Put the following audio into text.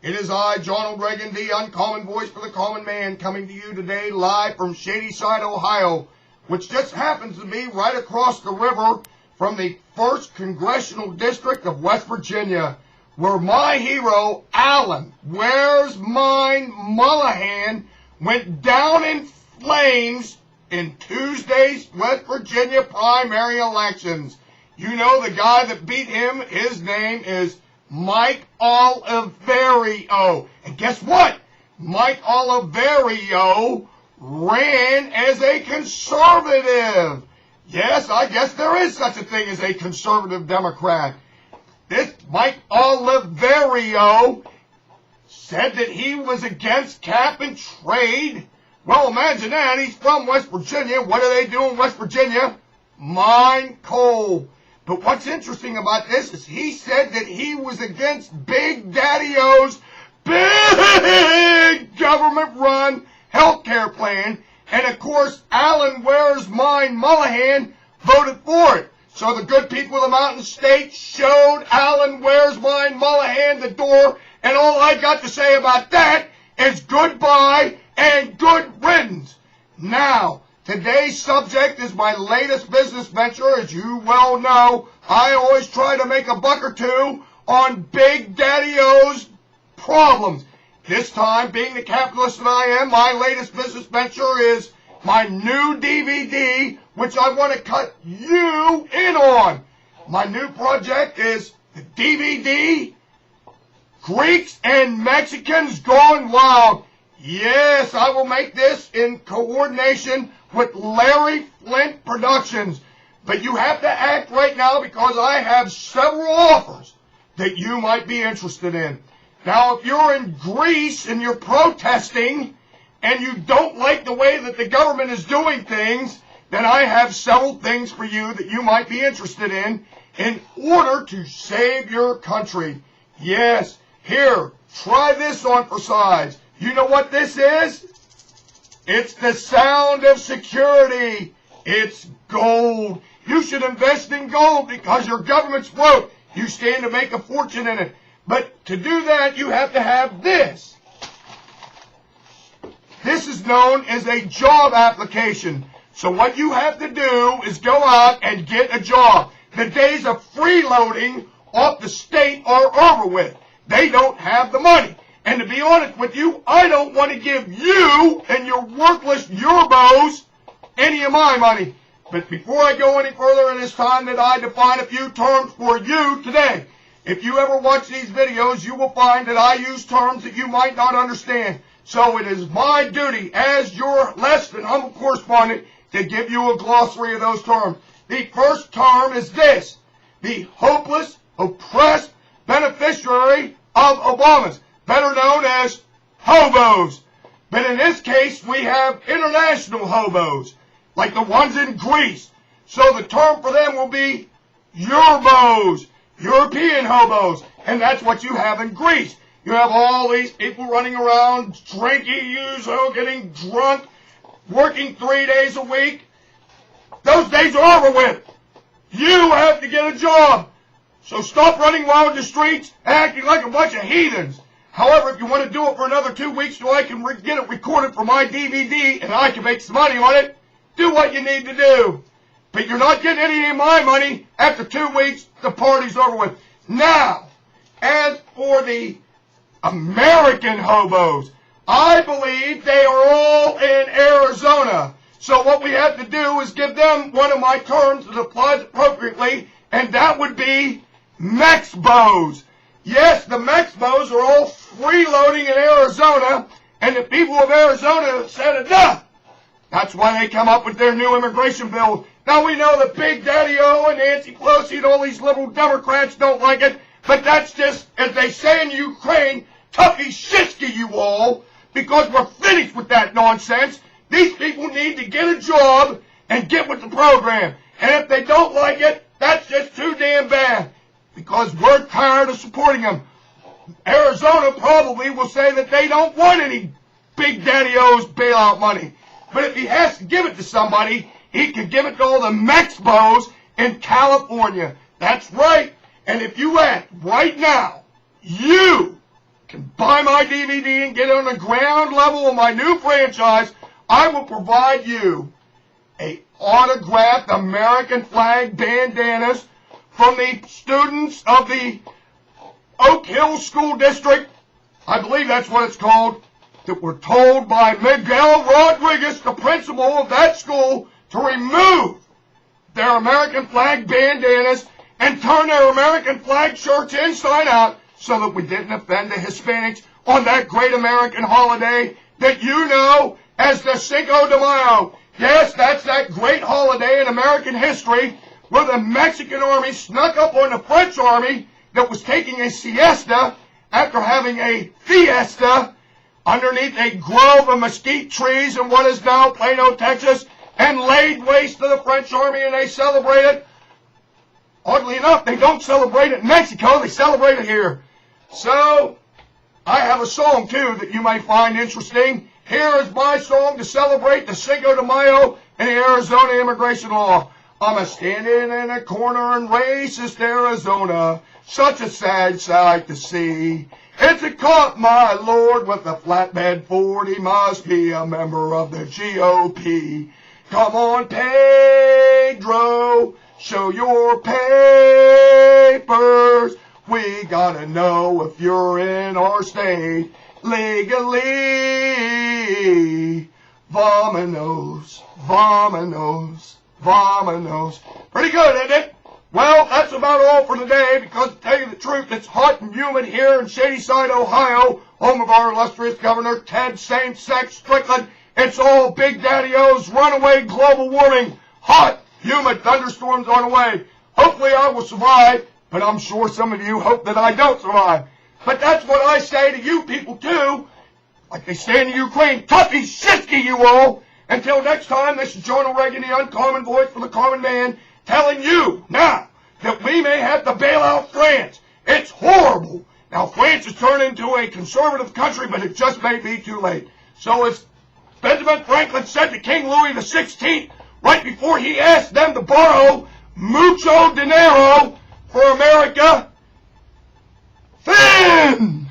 It is I, Jonald, the uncommon voice for the common man, coming to you today live from Shadyside, Ohio, which just happens to be right across the river from the 1st Congressional District of West Virginia, where my hero, Alan, Where's Mine Mullahan, went down in flames in Tuesday's West Virginia primary elections. You know the guy that beat him, his name is Mike Oliverio. And guess what? Mike Oliverio ran as a conservative. Yes, I guess there is such a thing as a conservative Democrat. This Mike Oliverio said that he was against cap and trade. Well, imagine that. He's from West Virginia. What do they do in West Virginia? Mine coal. But what's interesting about this is he said that he was against Big Daddy-O's big government-run health care plan. And, of course, Alan Where's Mine Mullahan voted for it. So the good people of the Mountain State showed Alan Where's Mine Mullahan the door. And all I got to say about that is goodbye and good riddance. Now, today's subject is my latest business venture. As you well know, I always try to make a buck or two on Big Daddy-O's problems. This time, being the capitalist that I am, my latest business venture is my new DVD, which I want to cut you in on. My new project is the DVD Greeks and Mexicans Gone Wild. Yes, I will make this in coordination with Larry Flint Productions. But you have to act right now because I have several offers that you might be interested in. Now, if you're in Greece and you're protesting and you don't like the way that the government is doing things, then I have several things for you that you might be interested in order to save your country. Yes, here, try this on for size. You know what this is? It's the sound of security. It's gold. You should invest in gold because your government's broke. You stand to make a fortune in it. But to do that, you have to have this. This is known as a job application. So what you have to do is go out and get a job. The days of freeloading off the state are over with. They don't have the money. And to be honest with you, I don't want to give you and your worthless Euros any of my money. But before I go any further, it is time that I define a few terms for you today. If you ever watch these videos, you will find that I use terms that you might not understand. So it is my duty as your less than humble correspondent to give you a glossary of those terms. The first term is this: the hopeless, oppressed beneficiary of Obama's, better known as hobos. But in this case, we have international hobos, like the ones in Greece. So the term for them will be Euros, European hobos. And that's what you have in Greece. You have all these people running around, drinking, getting drunk, working 3 days a week. Those days are over with. You have to get a job. So stop running around the streets acting like a bunch of heathens. However, if you want to do it for another 2 weeks so I can get it recorded for my DVD and I can make some money on it, do what you need to do. But you're not getting any of my money. After 2 weeks, the party's over with. Now, as for the American hobos, I believe they are all in Arizona. So what we have to do is give them one of my terms that applies appropriately, and that would be Mexbos. Yes, the Mexbos are all freeloading in Arizona, and the people of Arizona have said enough. That's why they come up with their new immigration bill. Now we know that Big Daddy-O and Nancy Pelosi and all these liberal Democrats don't like it, but that's just, as they say in Ukraine, toughy shitsky you all, because we're finished with that nonsense. These people need to get a job and get with the program. And if they don't like it, that's just too damn bad, because we're tired of supporting them. Arizona probably will say that they don't want any Big Daddy-O's bailout money. But if he has to give it to somebody, he could give it to all the Mexbos in California. That's right. And if you act right now, you can buy my DVD and get on the ground level of my new franchise, I will provide you a autographed American flag bandanas from the students of the Oak Hill School District, I believe that's what it's called, that were told by Miguel Rodriguez, the principal of that school, to remove their American flag bandanas and turn their American flag shirts inside out so that we didn't offend the Hispanics on that great American holiday that you know as the Cinco de Mayo. Yes, that's that great holiday in American history where the Mexican army snuck up on the French army that was taking a siesta after having a fiesta underneath a grove of mesquite trees in what is now Plano, Texas, and laid waste to the French army, and they celebrated. Oddly enough, they don't celebrate it in Mexico, they celebrate it here. So, I have a song, too, that you may find interesting. Here is my song to celebrate the Cinco de Mayo and the Arizona immigration law. I'm a-standing in a corner in racist Arizona, such a sad sight to see. It's a cop, my lord, with a flatbed Ford. He must be a member of the GOP. Come on, Pedro, show your papers. We gotta know if you're in our state legally. Vamonos, vamonos, vamonos. Pretty good, isn't it? Well, that's about all for today, because to tell you the truth, it's hot and humid here in Shadyside, Ohio, home of our illustrious Governor Ted Same-Sex Strickland. It's all Big Daddy-O's runaway global warming. Hot, humid thunderstorms on the way. Hopefully I will survive, but I'm sure some of you hope that I don't survive. But that's what I say to you people, too. Like they say in the Ukraine, toughy shitsky, you all. Until next time, this is Jonald Reagan, the uncommon voice for the common man, telling you now that we may have to bail out France. It's horrible. Now, France has turned into a conservative country, but it just may be too late. So as Benjamin Franklin said to King Louis XVI, right before he asked them to borrow mucho dinero for America, fin!